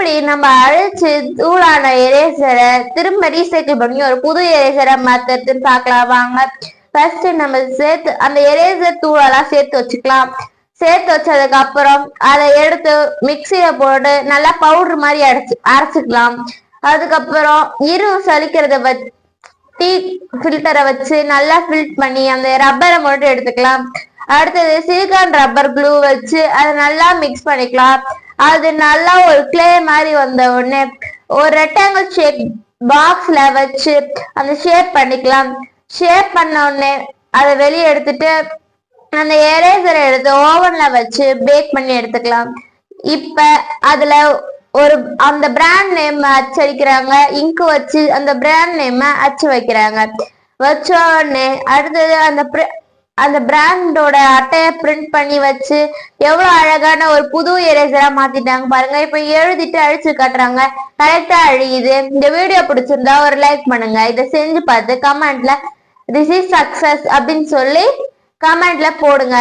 எப்படி நம்ம அழிச்சு தூளான எரேசரை திரும்ப ரீசைக்கிள் பண்ணி ஒரு புது எரேசரை மாத்துறதுன்னு பார்க்கலாம் வாங்க. ஃபர்ஸ்ட் நம்ம சேர்த்து அந்த எரேசர் தூளெல்லாம் சேர்த்து வச்சுக்கலாம். சேர்த்து வச்சதுக்கு அப்புறம் அதை எடுத்து மிக்சியில போட்டு நல்லா பவுடர் மாதிரி அரைச்சிக்கலாம். அதுக்கப்புறம் சலிக்கிறத வச்சு டீ ஃபில்டரை வச்சு நல்லா ஃபில்ட் பண்ணி அந்த ரப்பரை மட்டும் எடுத்துக்கலாம். அடுத்தது சிலிகான் ரப்பர் க்ளூ வச்சு அதை நல்லா மிக்ஸ் பண்ணிக்கலாம். அது நல்லா ஒரு கிளே மாதிரி வந்த உடனே ஒரு ரெக்டாங்கிள் ஷேப் பாக்ஸ்ல வச்சு அந்த ஷேப் பண்ணிக்கலாம். ஷேப் பண்ண உடனே அதை வெளியே எடுத்துட்டு அந்த எரேசரை எடுத்து ஓவன்ல வச்சு பேக் பண்ணி எடுத்துக்கலாம். இப்ப அதுல ஒரு அந்த பிராண்ட் நேம் அச்சடிக்கிறாங்க, இங்கு வச்சு அந்த பிராண்ட் நேம் அச்சு வைக்கிறாங்க. வச்ச உடனே அடுத்தது அந்த பிராண்டோட அட்டையை பிரிண்ட் பண்ணி வச்சு எவ்வளவு அழகான ஒரு புது எரேசரா மாத்திட்டாங்க பாருங்க. இப்ப எழுதிட்டு அழிச்சு காட்டுறாங்க, கரெக்டா அழியுது. இந்த வீடியோ பிடிச்சிருந்தா ஒரு லைக் பண்ணுங்க. இதை செஞ்சு பார்த்து கமெண்ட்ல திஸ் இஸ் சக்சஸ் அப்படின்னு சொல்லி கமெண்ட்ல போடுங்க.